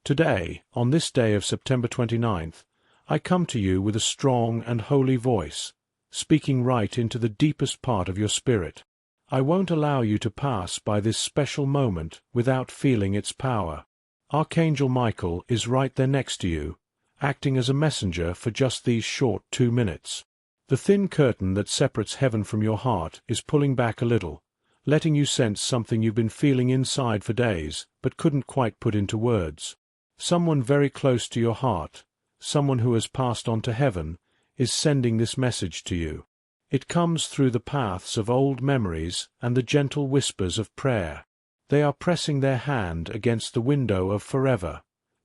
Today, on this day of September 29th, I come to you with a strong and holy voice, speaking right into the deepest part of your spirit. I won't allow you to pass by this special moment without feeling its power. Archangel Michael is right there next to you, acting as a messenger for just these short 2 minutes. The thin curtain that separates heaven from your heart is pulling back a little, letting you sense something you've been feeling inside for days but couldn't quite put into words. Someone very close to your heart, someone who has passed on to heaven, is sending this message to you. It comes through the paths of old memories and the gentle whispers of prayer. They are pressing their hand against the window of forever,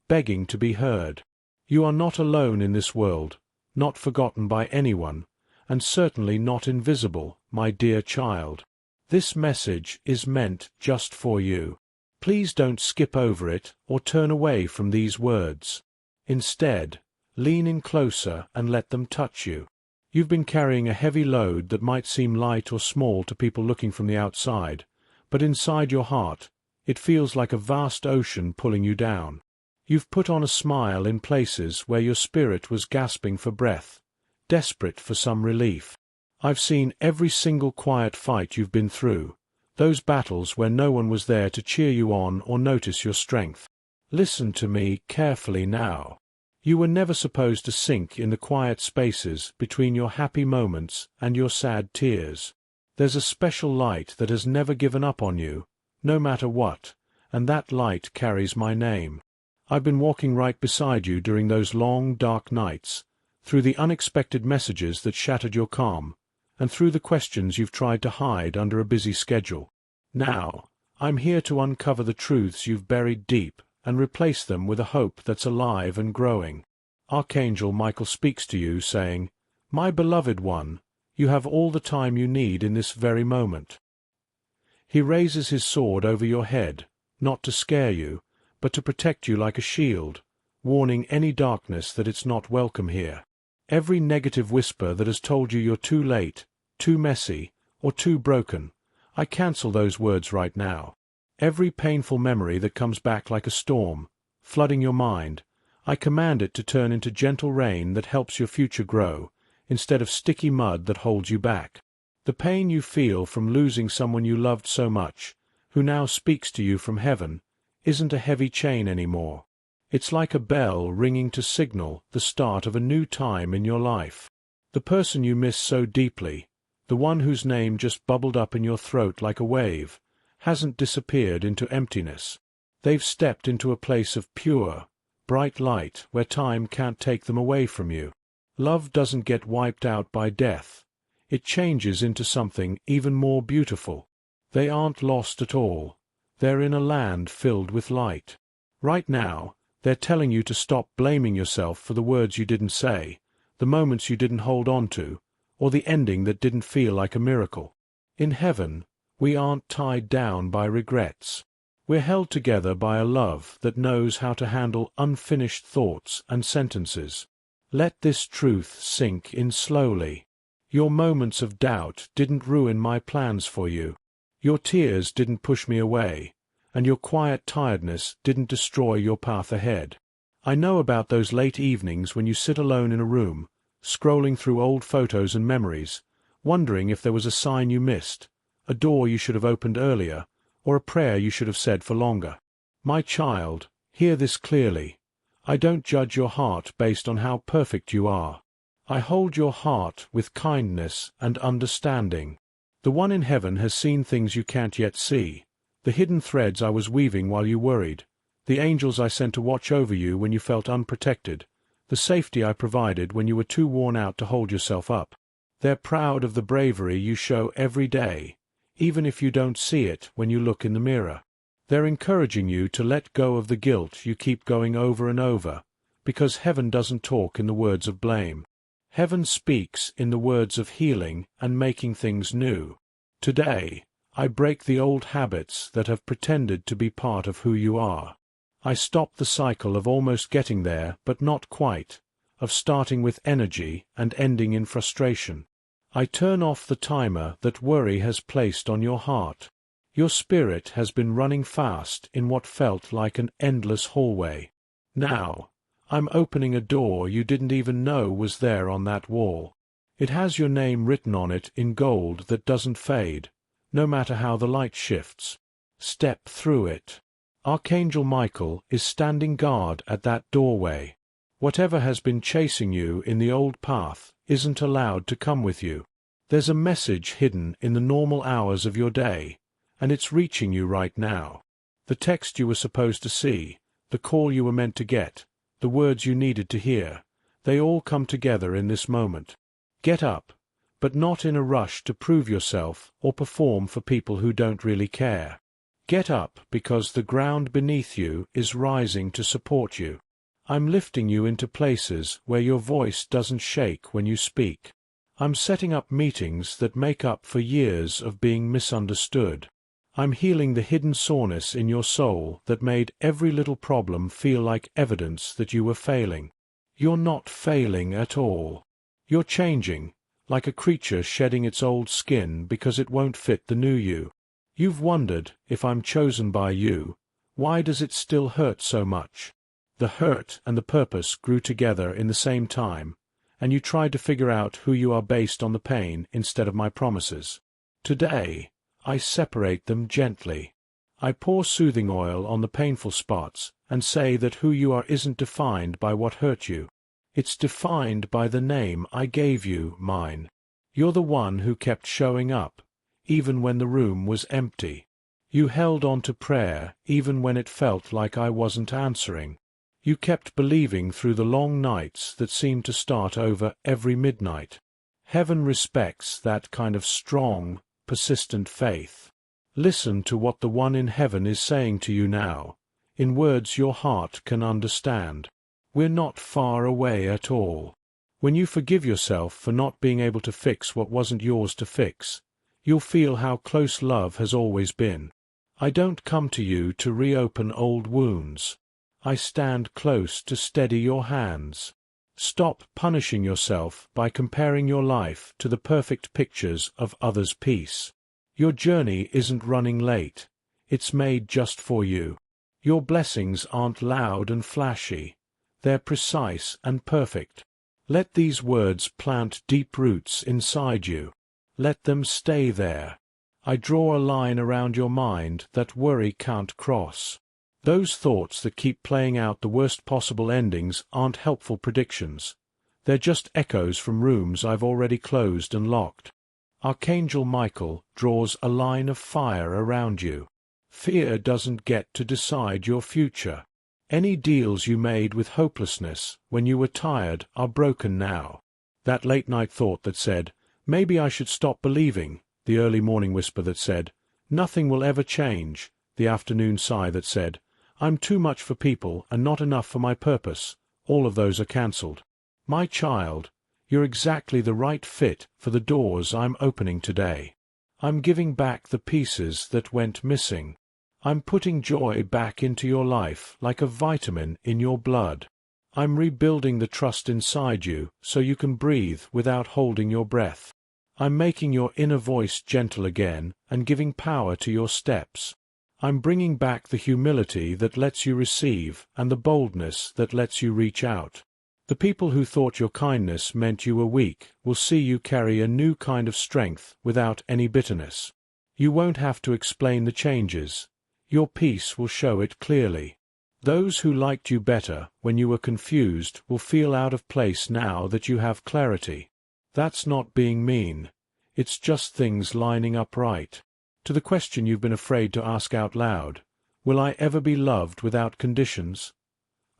begging to be heard. You are not alone in this world, not forgotten by anyone, and certainly not invisible, my dear child. This message is meant just for you. Please don't skip over it or turn away from these words. Instead, lean in closer and let them touch you. You've been carrying a heavy load that might seem light or small to people looking from the outside, but inside your heart, it feels like a vast ocean pulling you down. You've put on a smile in places where your spirit was gasping for breath, desperate for some relief. I've seen every single quiet fight you've been through, those battles where no one was there to cheer you on or notice your strength. Listen to me carefully now. You were never supposed to sink in the quiet spaces between your happy moments and your sad tears. There's a special light that has never given up on you, no matter what, and that light carries my name. I've been walking right beside you during those long, dark nights, through the unexpected messages that shattered your calm, and through the questions you've tried to hide under a busy schedule. Now, I'm here to uncover the truths you've buried deep and replace them with a hope that's alive and growing. Archangel Michael speaks to you, saying, "My beloved one, you have all the time you need in this very moment." He raises his sword over your head, not to scare you, but to protect you like a shield, warning any darkness that it's not welcome here. Every negative whisper that has told you you're too late, too messy, or too broken, I cancel those words right now. Every painful memory that comes back like a storm, flooding your mind, I command it to turn into gentle rain that helps your future grow, instead of sticky mud that holds you back. The pain you feel from losing someone you loved so much, who now speaks to you from heaven, isn't a heavy chain anymore. It's like a bell ringing to signal the start of a new time in your life. The person you miss so deeply, the one whose name just bubbled up in your throat like a wave, hasn't disappeared into emptiness. They've stepped into a place of pure, bright light where time can't take them away from you. Love doesn't get wiped out by death. It changes into something even more beautiful. They aren't lost at all. They're in a land filled with light. Right now, they're telling you to stop blaming yourself for the words you didn't say, the moments you didn't hold on to, or the ending that didn't feel like a miracle. In heaven, we aren't tied down by regrets. We're held together by a love that knows how to handle unfinished thoughts and sentences. Let this truth sink in slowly. Your moments of doubt didn't ruin my plans for you. Your tears didn't push me away, and your quiet tiredness didn't destroy your path ahead. I know about those late evenings when you sit alone in a room, scrolling through old photos and memories, wondering if there was a sign you missed, a door you should have opened earlier, or a prayer you should have said for longer. My child, hear this clearly. I don't judge your heart based on how perfect you are. I hold your heart with kindness and understanding. The one in heaven has seen things you can't yet see, the hidden threads I was weaving while you worried, the angels I sent to watch over you when you felt unprotected, the safety I provided when you were too worn out to hold yourself up. They're proud of the bravery you show every day, even if you don't see it when you look in the mirror. They're encouraging you to let go of the guilt you keep going over and over, because heaven doesn't talk in the words of blame. Heaven speaks in the words of healing and making things new. Today, I break the old habits that have pretended to be part of who you are. I stop the cycle of almost getting there but not quite, of starting with energy and ending in frustration. I turn off the timer that worry has placed on your heart. Your spirit has been running fast in what felt like an endless hallway. Now, I'm opening a door you didn't even know was there on that wall. It has your name written on it in gold that doesn't fade, no matter how the light shifts. Step through it. Archangel Michael is standing guard at that doorway. Whatever has been chasing you in the old path isn't allowed to come with you. There's a message hidden in the normal hours of your day, and it's reaching you right now. The text you were supposed to see, the call you were meant to get, the words you needed to hear, they all come together in this moment. Get up, but not in a rush to prove yourself or perform for people who don't really care. Get up because the ground beneath you is rising to support you. I'm lifting you into places where your voice doesn't shake when you speak. I'm setting up meetings that make up for years of being misunderstood. I'm healing the hidden soreness in your soul that made every little problem feel like evidence that you were failing. You're not failing at all. You're changing, like a creature shedding its old skin because it won't fit the new you. You've wondered, if I'm chosen by you, why does it still hurt so much? The hurt and the purpose grew together in the same time, and you tried to figure out who you are based on the pain instead of my promises. Today, I separate them gently. I pour soothing oil on the painful spots and say that who you are isn't defined by what hurt you. It's defined by the name I gave you, mine. You're the one who kept showing up, even when the room was empty. You held on to prayer even when it felt like I wasn't answering. You kept believing through the long nights that seemed to start over every midnight. Heaven respects that kind of strong, persistent faith. Listen to what the one in heaven is saying to you now, in words your heart can understand. We're not far away at all. When you forgive yourself for not being able to fix what wasn't yours to fix, you'll feel how close love has always been. I don't come to you to reopen old wounds. I stand close to steady your hands. Stop punishing yourself by comparing your life to the perfect pictures of others' peace. Your journey isn't running late. It's made just for you. Your blessings aren't loud and flashy. They're precise and perfect. Let these words plant deep roots inside you. Let them stay there. I draw a line around your mind that worry can't cross. Those thoughts that keep playing out the worst possible endings aren't helpful predictions. They're just echoes from rooms I've already closed and locked. Archangel Michael draws a line of fire around you. Fear doesn't get to decide your future. Any deals you made with hopelessness when you were tired are broken now. That late-night thought that said, "Maybe I should stop believing," the early morning whisper that said, "Nothing will ever change," the afternoon sigh that said, "I'm too much for people and not enough for my purpose," all of those are cancelled. My child, you're exactly the right fit for the doors I'm opening today. I'm giving back the pieces that went missing. I'm putting joy back into your life like a vitamin in your blood. I'm rebuilding the trust inside you so you can breathe without holding your breath. I'm making your inner voice gentle again and giving power to your steps. I'm bringing back the humility that lets you receive and the boldness that lets you reach out. The people who thought your kindness meant you were weak will see you carry a new kind of strength without any bitterness. You won't have to explain the changes. Your peace will show it clearly. Those who liked you better when you were confused will feel out of place now that you have clarity. That's not being mean. It's just things lining up right. To the question you've been afraid to ask out loud, will I ever be loved without conditions?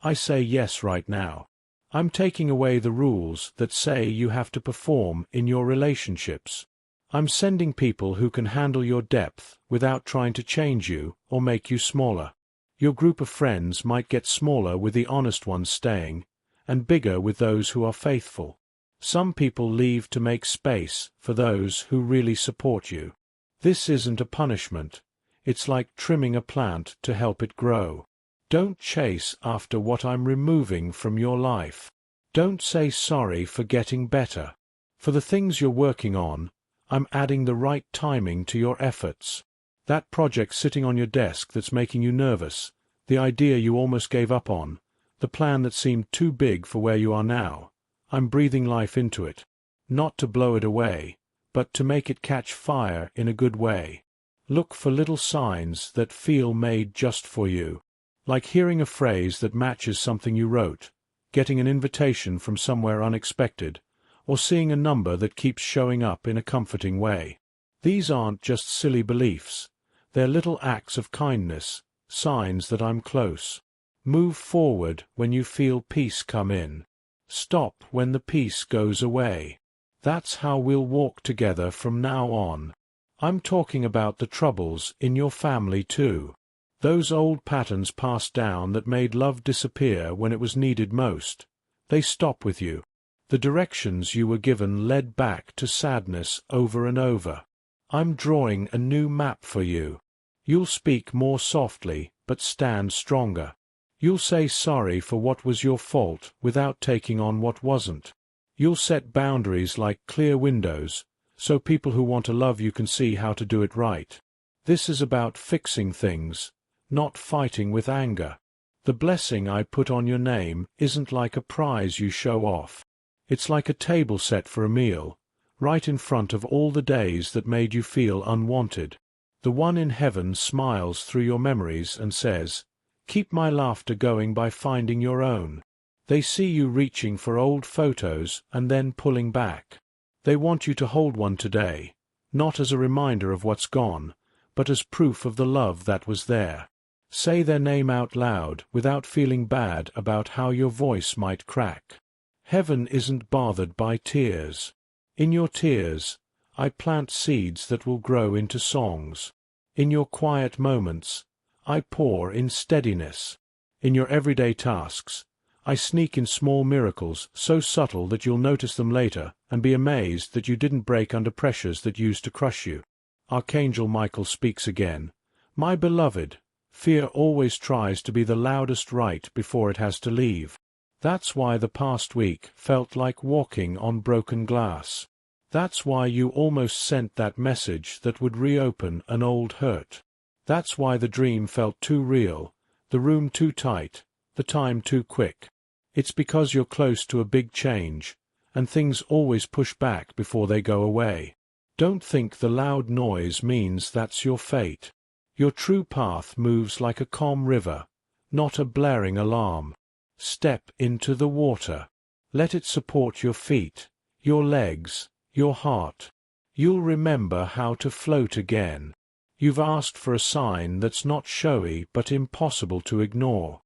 I say yes right now. I'm taking away the rules that say you have to perform in your relationships. I'm sending people who can handle your depth without trying to change you or make you smaller. Your group of friends might get smaller with the honest ones staying, and bigger with those who are faithful. Some people leave to make space for those who really support you. This isn't a punishment. It's like trimming a plant to help it grow. Don't chase after what I'm removing from your life. Don't say sorry for getting better. For the things you're working on, I'm adding the right timing to your efforts. That project sitting on your desk that's making you nervous, the idea you almost gave up on, the plan that seemed too big for where you are now. I'm breathing life into it. Not to blow it away, but to make it catch fire in a good way. Look for little signs that feel made just for you. Like hearing a phrase that matches something you wrote, getting an invitation from somewhere unexpected, or seeing a number that keeps showing up in a comforting way. These aren't just silly beliefs. They're little acts of kindness, signs that I'm close. Move forward when you feel peace come in. Stop when the peace goes away. That's how we'll walk together from now on. I'm talking about the troubles in your family too. Those old patterns passed down that made love disappear when it was needed most. They stop with you. The directions you were given led back to sadness over and over. I'm drawing a new map for you. You'll speak more softly, but stand stronger. You'll say sorry for what was your fault without taking on what wasn't. You'll set boundaries like clear windows, so people who want to love you can see how to do it right. This is about fixing things, not fighting with anger. The blessing I put on your name isn't like a prize you show off. It's like a table set for a meal, right in front of all the days that made you feel unwanted. The one in heaven smiles through your memories and says, "Keep my laughter going by finding your own." They see you reaching for old photos and then pulling back. They want you to hold one today, not as a reminder of what's gone, but as proof of the love that was there. Say their name out loud without feeling bad about how your voice might crack. Heaven isn't bothered by tears. In your tears, I plant seeds that will grow into songs. In your quiet moments, I pour in steadiness. In your everyday tasks, I sneak in small miracles so subtle that you'll notice them later and be amazed that you didn't break under pressures that used to crush you. Archangel Michael speaks again. My beloved, fear always tries to be the loudest right before it has to leave. That's why the past week felt like walking on broken glass. That's why you almost sent that message that would reopen an old hurt. That's why the dream felt too real, the room too tight, the time too quick. It's because you're close to a big change, and things always push back before they go away. Don't think the loud noise means that's your fate. Your true path moves like a calm river, not a blaring alarm. Step into the water. Let it support your feet, your legs, your heart. You'll remember how to float again. You've asked for a sign that's not showy but impossible to ignore.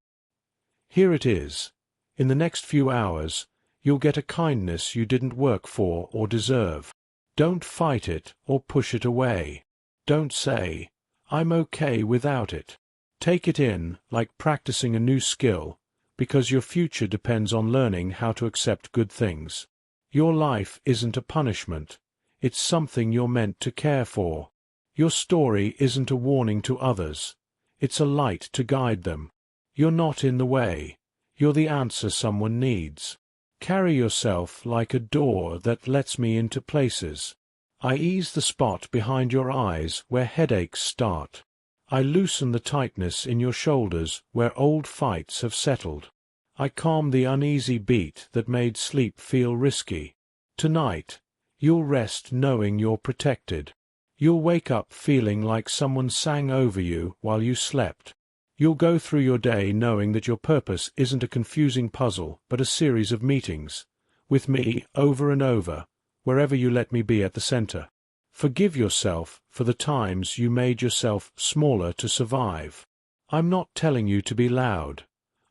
Here it is. In the next few hours, you'll get a kindness you didn't work for or deserve. Don't fight it or push it away. Don't say, "I'm okay without it." Take it in like practicing a new skill, because your future depends on learning how to accept good things. Your life isn't a punishment. It's something you're meant to care for. Your story isn't a warning to others. It's a light to guide them. You're not in the way. You're the answer someone needs. Carry yourself like a door that lets me into places. I ease the spot behind your eyes where headaches start. I loosen the tightness in your shoulders where old fights have settled. I calm the uneasy beat that made sleep feel risky. Tonight, you'll rest knowing you're protected. You'll wake up feeling like someone sang over you while you slept. You'll go through your day knowing that your purpose isn't a confusing puzzle but a series of meetings, with me over and over, wherever you let me be at the center. Forgive yourself for the times you made yourself smaller to survive. I'm not telling you to be loud.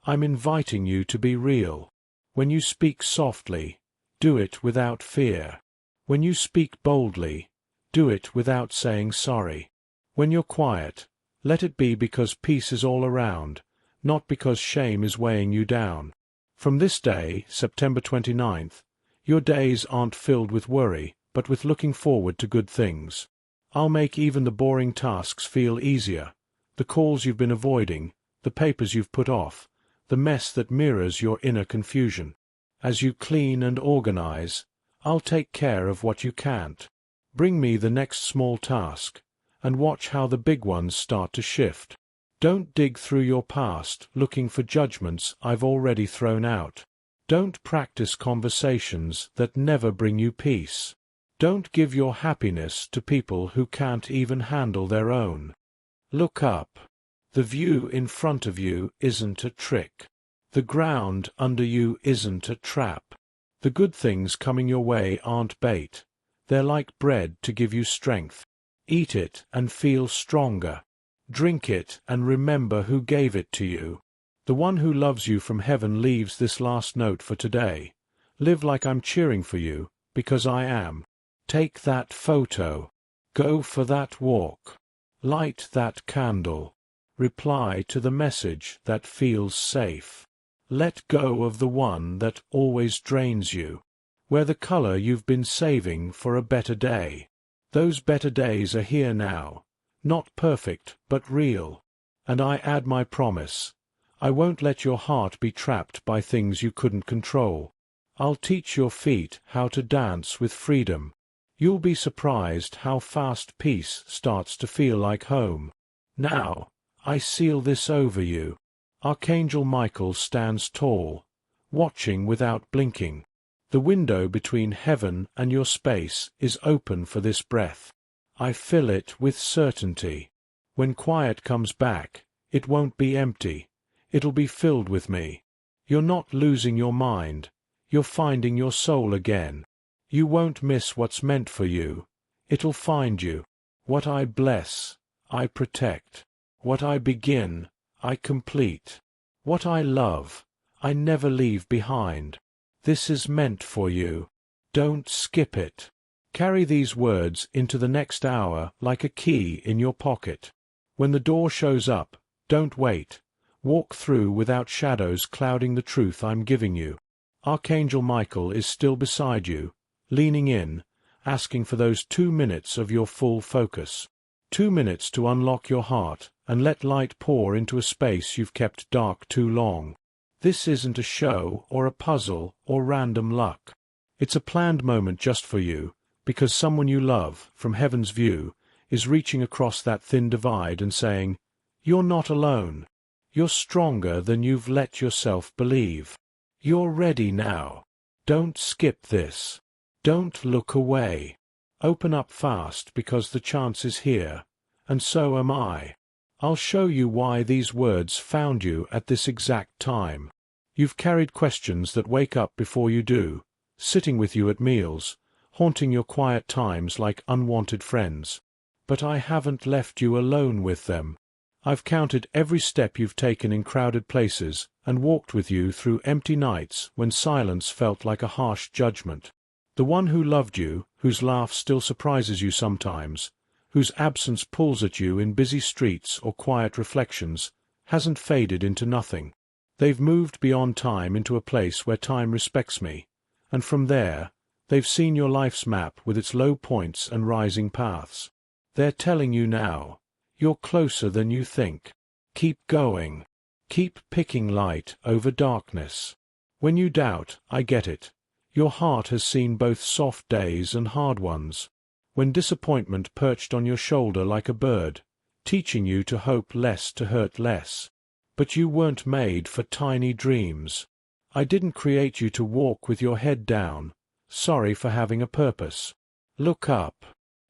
I'm inviting you to be real. When you speak softly, do it without fear. When you speak boldly, do it without saying sorry. When you're quiet, let it be because peace is all around, not because shame is weighing you down. From this day, September 29th, your days aren't filled with worry, but with looking forward to good things. I'll make even the boring tasks feel easier, the calls you've been avoiding, the papers you've put off, the mess that mirrors your inner confusion. As you clean and organize, I'll take care of what you can't. Bring me the next small task, and watch how the big ones start to shift. Don't dig through your past looking for judgments I've already thrown out. Don't practice conversations that never bring you peace. Don't give your happiness to people who can't even handle their own. Look up. The view in front of you isn't a trick. The ground under you isn't a trap. The good things coming your way aren't bait. They're like bread to give you strength. Eat it and feel stronger. Drink it and remember who gave it to you. The one who loves you from heaven leaves this last note for today. Live like I'm cheering for you, because I am. Take that photo. Go for that walk. Light that candle. Reply to the message that feels safe. Let go of the one that always drains you. Wear the color you've been saving for a better day. Those better days are here now. Not perfect, but real. And I add my promise. I won't let your heart be trapped by things you couldn't control. I'll teach your feet how to dance with freedom. You'll be surprised how fast peace starts to feel like home. Now, I seal this over you. Archangel Michael stands tall, watching without blinking. The window between heaven and your space is open for this breath. I fill it with certainty. When quiet comes back, it won't be empty. It'll be filled with me. You're not losing your mind. You're finding your soul again. You won't miss what's meant for you. It'll find you. What I bless, I protect. What I begin, I complete. What I love, I never leave behind. This is meant for you. Don't skip it. Carry these words into the next hour like a key in your pocket. When the door shows up, don't wait. Walk through without shadows clouding the truth I'm giving you. Archangel Michael is still beside you, leaning in, asking for those 2 minutes of your full focus. 2 minutes to unlock your heart and let light pour into a space you've kept dark too long. This isn't a show or a puzzle or random luck. It's a planned moment just for you, because someone you love, from heaven's view, is reaching across that thin divide and saying, "You're not alone. You're stronger than you've let yourself believe. You're ready now. Don't skip this. Don't look away. Open up fast because the chance is here, and so am I. I'll show you why these words found you at this exact time. You've carried questions that wake up before you do, sitting with you at meals, haunting your quiet times like unwanted friends. But I haven't left you alone with them. I've counted every step you've taken in crowded places and walked with you through empty nights when silence felt like a harsh judgment. The one who loved you, whose laugh still surprises you sometimes, whose absence pulls at you in busy streets or quiet reflections, hasn't faded into nothing. They've moved beyond time into a place where time respects me, and from there, they've seen your life's map with its low points and rising paths. They're telling you now, you're closer than you think. Keep going. Keep picking light over darkness. When you doubt, I get it. Your heart has seen both soft days and hard ones. When disappointment perched on your shoulder like a bird, teaching you to hope less to hurt less. But you weren't made for tiny dreams. I didn't create you to walk with your head down, sorry for having a purpose. Look up.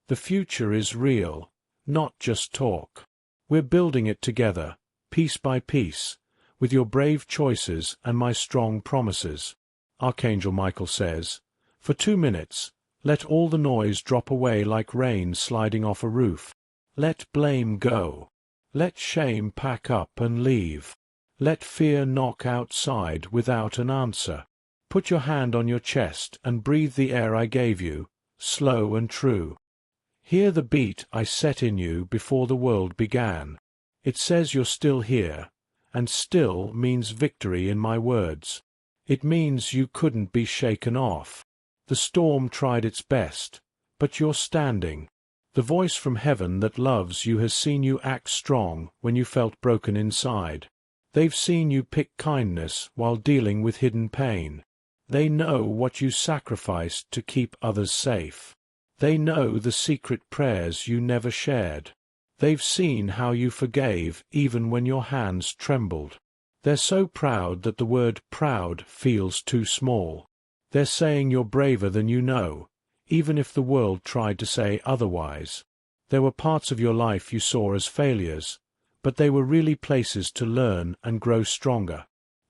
The future is real, not just talk. We're building it together, piece by piece, with your brave choices and my strong promises. Archangel Michael says, for 2 minutes, let all the noise drop away like rain sliding off a roof. Let blame go. Let shame pack up and leave. Let fear knock outside without an answer. Put your hand on your chest and breathe the air I gave you, slow and true. Hear the beat I set in you before the world began. It says you're still here, and still means victory in my words. It means you couldn't be shaken off. The storm tried its best, but you're standing. The voice from heaven that loves you has seen you act strong when you felt broken inside. They've seen you pick kindness while dealing with hidden pain. They know what you sacrificed to keep others safe. They know the secret prayers you never shared. They've seen how you forgave even when your hands trembled. They're so proud that the word proud feels too small. They're saying you're braver than you know, even if the world tried to say otherwise. There were parts of your life you saw as failures, but they were really places to learn and grow stronger.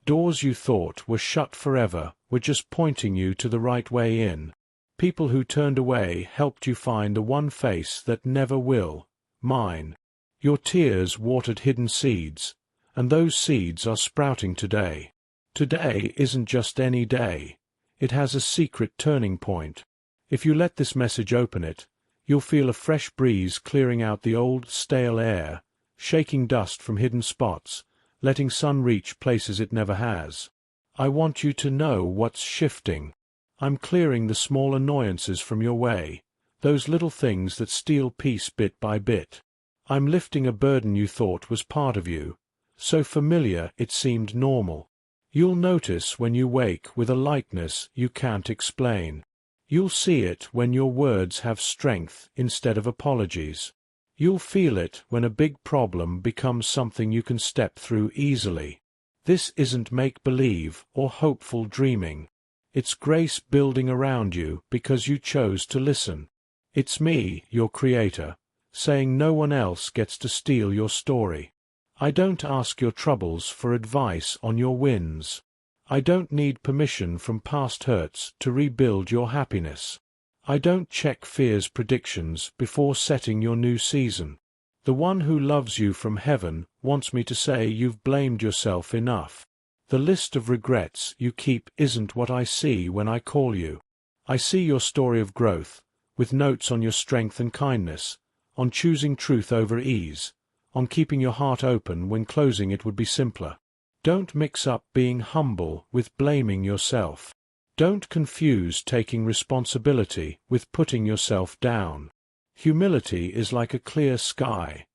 Doors you thought were shut forever were just pointing you to the right way in. People who turned away helped you find the one face that never will, mine. Your tears watered hidden seeds, and those seeds are sprouting today. Today isn't just any day. It has a secret turning point. If you let this message open it, you'll feel a fresh breeze clearing out the old, stale air, shaking dust from hidden spots, letting sun reach places it never has. I want you to know what's shifting. I'm clearing the small annoyances from your way, those little things that steal peace bit by bit. I'm lifting a burden you thought was part of you, so familiar it seemed normal. You'll notice when you wake with a lightness you can't explain. You'll see it when your words have strength instead of apologies. You'll feel it when a big problem becomes something you can step through easily. This isn't make-believe or hopeful dreaming. It's grace building around you because you chose to listen. It's me, your creator, saying no one else gets to steal your story. I don't ask your troubles for advice on your wins. I don't need permission from past hurts to rebuild your happiness. I don't check fear's predictions before setting your new season. The one who loves you from heaven wants me to say you've blamed yourself enough. The list of regrets you keep isn't what I see when I call you. I see your story of growth, with notes on your strength and kindness, on choosing truth over ease, on keeping your heart open when closing it would be simpler. Don't mix up being humble with blaming yourself. Don't confuse taking responsibility with putting yourself down. Humility is like a clear sky.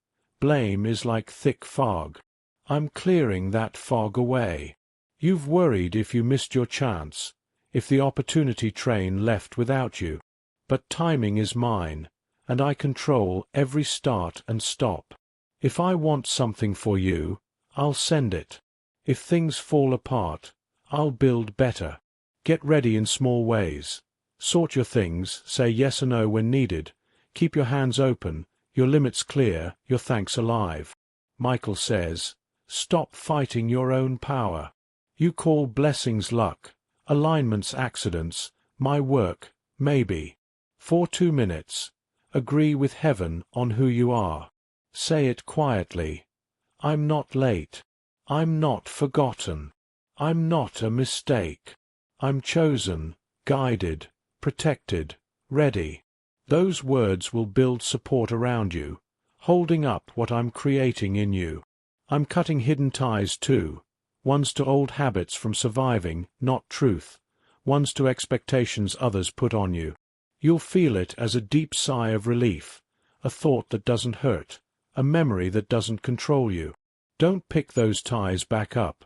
Blame is like thick fog. I'm clearing that fog away. You've worried if you missed your chance, if the opportunity train left without you. But timing is mine, and I control every start and stop. If I want something for you, I'll send it. If things fall apart, I'll build better. Get ready in small ways. Sort your things, say yes or no when needed. Keep your hands open, your limits clear, your thanks alive. Michael says, stop fighting your own power. You call blessings luck, alignments accidents, my work, maybe. For 2 minutes, agree with heaven on who you are. Say it quietly. I'm not late. I'm not forgotten. I'm not a mistake. I'm chosen, guided, protected, ready. Those words will build support around you, holding up what I'm creating in you. I'm cutting hidden ties too, ones to old habits from surviving, not truth, ones to expectations others put on you. You'll feel it as a deep sigh of relief, a thought that doesn't hurt, a memory that doesn't control you. Don't pick those ties back up.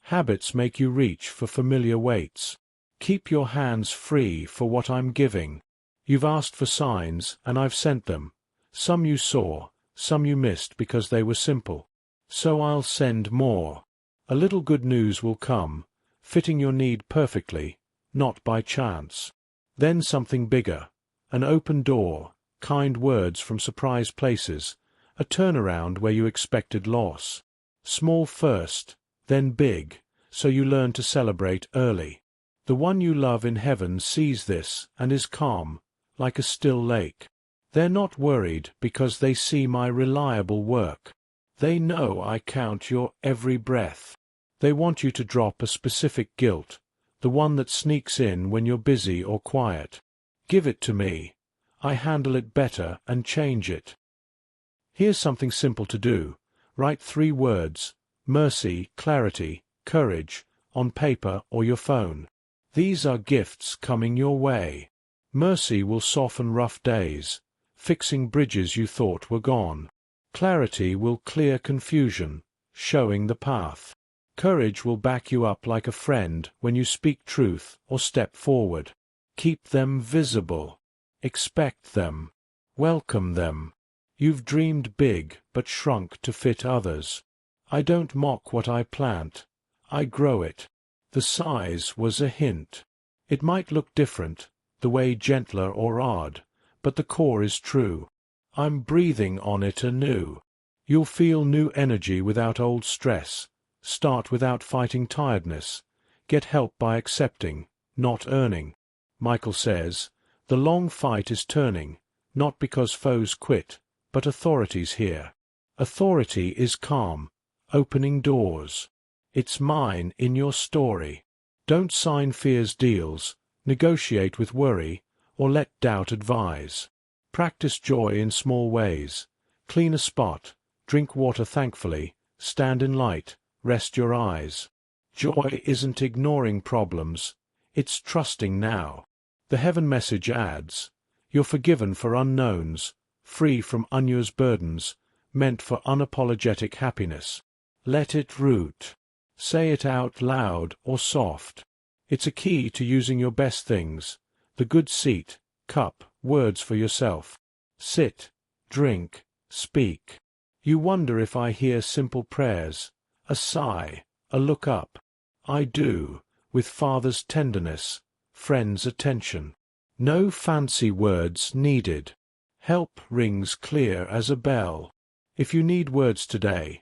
Habits make you reach for familiar weights. Keep your hands free for what I'm giving. You've asked for signs, and I've sent them. Some you saw, some you missed because they were simple. So I'll send more. A little good news will come, fitting your need perfectly, not by chance. Then something bigger, an open door, kind words from surprise places, a turnaround where you expected loss. Small first, then big, so you learn to celebrate early. The one you love in heaven sees this and is calm, like a still lake. They're not worried because they see my reliable work. They know I count your every breath. They want you to drop a specific guilt, the one that sneaks in when you're busy or quiet. Give it to me. I handle it better and change it. Here's something simple to do. Write 3 words, mercy, clarity, courage, on paper or your phone. These are gifts coming your way. Mercy will soften rough days, fixing bridges you thought were gone. Clarity will clear confusion, showing the path. Courage will back you up like a friend when you speak truth or step forward. Keep them visible. Expect them. Welcome them. You've dreamed big but shrunk to fit others. I don't mock what I plant, I grow it. The size was a hint. It might look different, the way gentler or odd, but the core is true. I'm breathing on it anew. You'll feel new energy without old stress. Start without fighting tiredness. Get help by accepting, not earning. Michael says, the long fight is turning, not because foes quit, but authority's here. Authority is calm, opening doors. It's mine in your story. Don't sign fear's deals, negotiate with worry, or let doubt advise. Practice joy in small ways. Clean a spot, drink water thankfully, stand in light, rest your eyes. Joy isn't ignoring problems, it's trusting now. The heaven message adds, you're forgiven for unknowns, free from unused burdens, meant for unapologetic happiness. Let it root. Say it out loud or soft. It's a key to using your best things. The good seat, cup, words for yourself. Sit, drink, speak. You wonder if I hear simple prayers, a sigh, a look up. I do, with Father's tenderness, friend's attention. No fancy words needed. Help rings clear as a bell. If you need words today,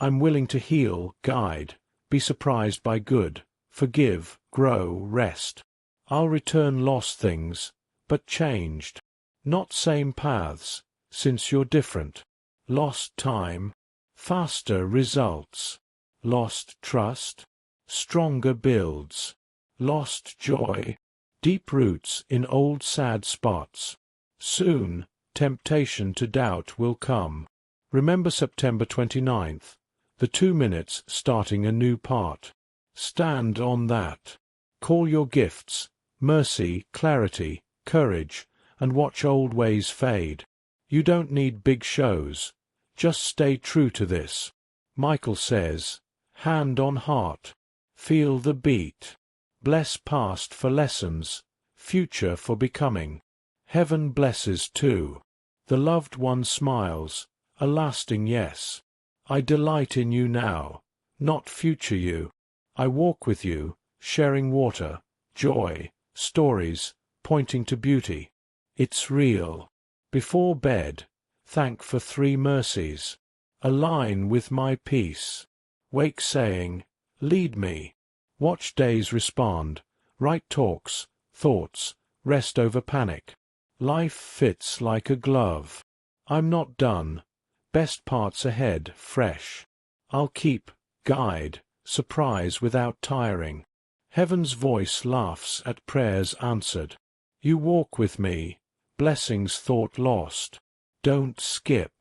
I'm willing to heal, guide, be surprised by good, forgive, grow, rest. I'll return lost things, but changed. Not same paths, since you're different. Lost time, faster results. Lost trust, stronger builds. Lost joy, deep roots in old sad spots. Soon, temptation to doubt will come. Remember September 29th, the 2 minutes starting a new part. Stand on that. Call your gifts, mercy, clarity, courage, and watch old ways fade. You don't need big shows. Just stay true to this. Michael says, hand on heart. Feel the beat. Bless past for lessons, future for becoming. Heaven blesses too. The loved one smiles, a lasting yes. I delight in you now, not future you. I walk with you, sharing water, joy, stories, pointing to beauty. It's real. Before bed, thank for 3 mercies. Align with my peace. Wake saying, lead me. Watch days respond, right talks, thoughts, rest over panic. Life fits like a glove. I'm not done. Best parts ahead, fresh. I'll keep, guide, surprise without tiring. Heaven's voice laughs at prayers answered. You walk with me, blessings thought lost. Don't skip.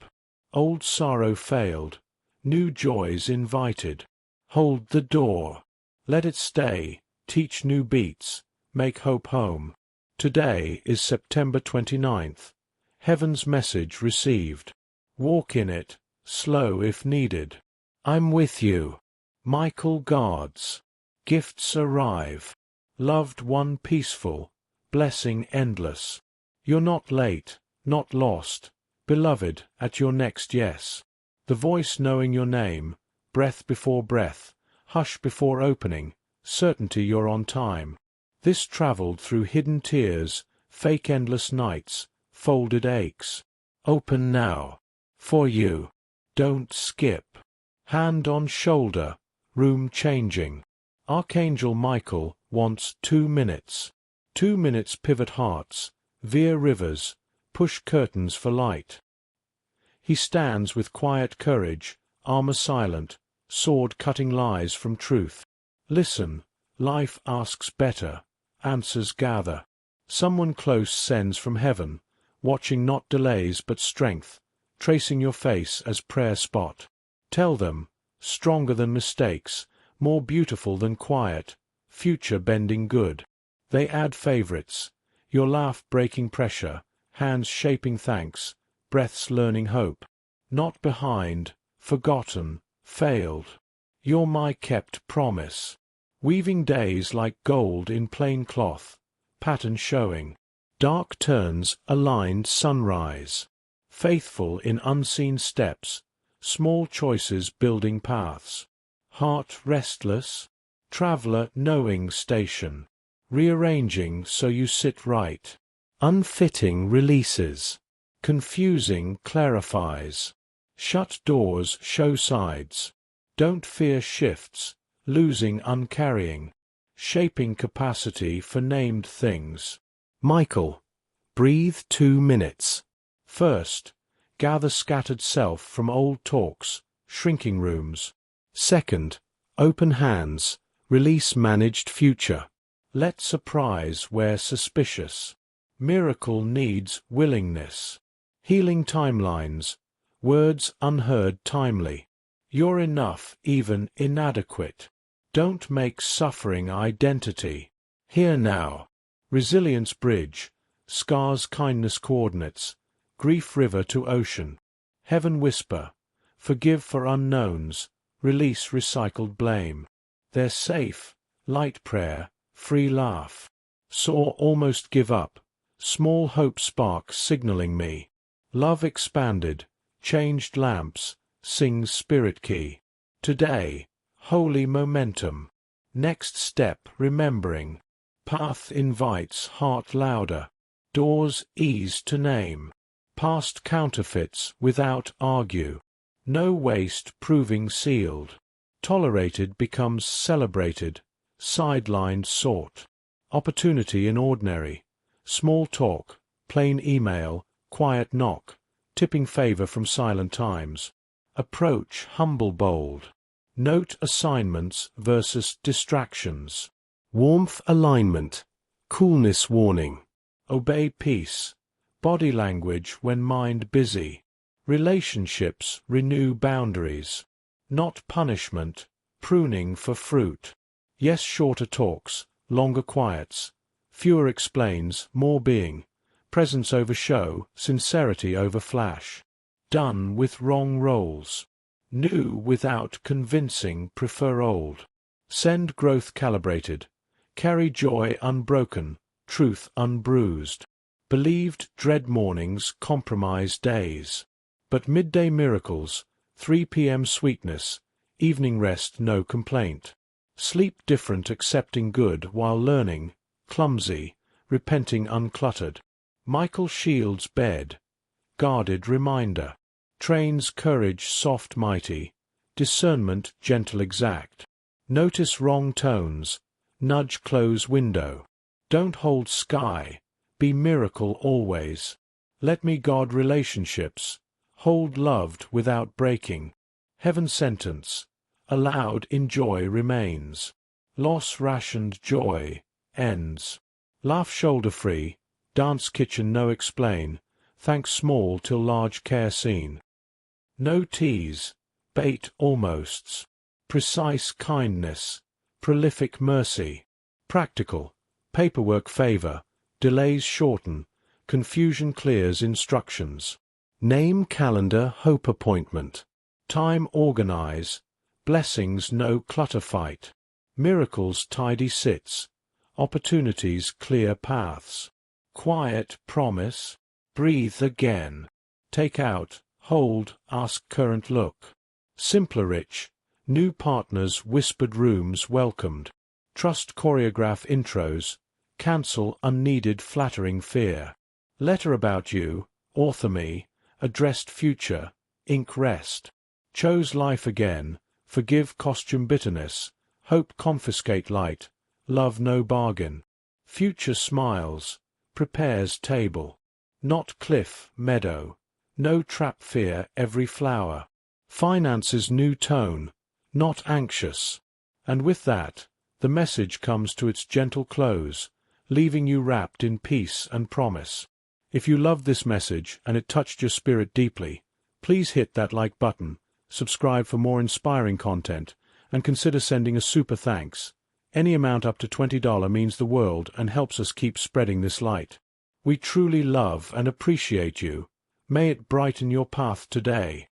Old sorrow failed, new joys invited. Hold the door. Let it stay, teach new beats, make hope home. Today is September 29th. Heaven's message received. Walk in it, slow if needed. I'm with you. Michael guards. Gifts arrive. Loved one peaceful, blessing endless. You're not late, not lost, beloved at your next yes. The voice knowing your name, breath before breath, hush before opening, certainty you're on time. This travelled through hidden tears, fake endless nights, folded aches. Open now. For you. Don't skip. Hand on shoulder, room changing. Archangel Michael wants 2 minutes. 2 minutes pivot hearts, veer rivers, push curtains for light. He stands with quiet courage, armor silent, sword cutting lies from truth. Listen, life asks better, answers gather. Someone close sends from heaven, watching not delays but strength, tracing your face as prayer spot. Tell them, stronger than mistakes, more beautiful than quiet, future bending good. They add favorites, your laugh breaking pressure, hands shaping thanks, breaths learning hope. Not behind, forgotten, failed. You're my kept promise. Weaving days like gold in plain cloth, pattern showing. Dark turns aligned sunrise. faithful in unseen steps, small choices building paths. Heart restless, traveler knowing station, rearranging so you sit right. Unfitting releases, confusing clarifies. Shut doors show sides. Don't fear shifts, losing uncarrying, shaping capacity for named things. Michael, breathe 2 minutes. First, gather scattered self from old talks, shrinking rooms. Second, open hands, release managed future. Let surprise where suspicious. Miracle needs willingness. Healing timelines, words unheard timely. You're enough, even inadequate. Don't make suffering identity. Here now. Resilience bridge, scars kindness coordinates, grief river to ocean. Heaven whisper, forgive for unknowns, release recycled blame. They're safe, light prayer, free laugh. Saw almost give up, small hope spark signaling me. Love expanded, changed lamps, sings spirit key. Today, holy momentum. Next step remembering. Path invites heart louder. Doors ease to name. Past counterfeits without argue. No waste proving sealed. Tolerated becomes celebrated. Sidelined sought. Opportunity in ordinary. Small talk, plain email, quiet knock. Tipping favor from silent times. Approach humble bold. Note assignments versus distractions. Warmth alignment. Coolness warning. Obey peace. Body language when mind busy. Relationships renew boundaries. Not punishment, pruning for fruit. Yes, shorter talks, longer quiets. Fewer explains, more being. Presence over show, sincerity over flash. Done with wrong roles. New without convincing, prefer old. Send growth calibrated. Carry joy unbroken, truth unbruised. Believed dread mornings, compromise days. But midday miracles, 3 p.m. sweetness, evening rest no complaint. Sleep different accepting good while learning, clumsy, repenting uncluttered. Michael shields bed, guarded reminder. Trains courage soft mighty, discernment gentle exact. Notice wrong tones, nudge close window. Don't hold sky, be miracle always. Let me guard relationships, hold loved without breaking. Heaven sentence, allowed in joy remains. Loss rationed joy, ends. Laugh shoulder free, dance kitchen no explain, thank small till large care seen. No tease, bait almosts. Precise kindness, prolific mercy. Practical, paperwork favor, delays shorten, confusion clears instructions. Name calendar hope appointment. Time organize, blessings no clutter fight. Miracles tidy sits, opportunities clear paths. Quiet promise, breathe again. Take out, hold, ask current look. Simpler rich, new partners whispered rooms welcomed. Trust choreograph intros, cancel unneeded flattering fear. Letter about you, author me, addressed future, ink rest. Chose life again, forgive costume bitterness, hope confiscate light, love no bargain. Future smiles, prepares table. Not cliff, meadow, no trap fear every flower. Finances new tone, not anxious. And with that, the message comes to its gentle close, leaving you wrapped in peace and promise. If you loved this message and it touched your spirit deeply, please hit that like button, subscribe for more inspiring content, and consider sending a super thanks. Any amount up to $20 means the world and helps us keep spreading this light. We truly love and appreciate you. May it brighten your path today.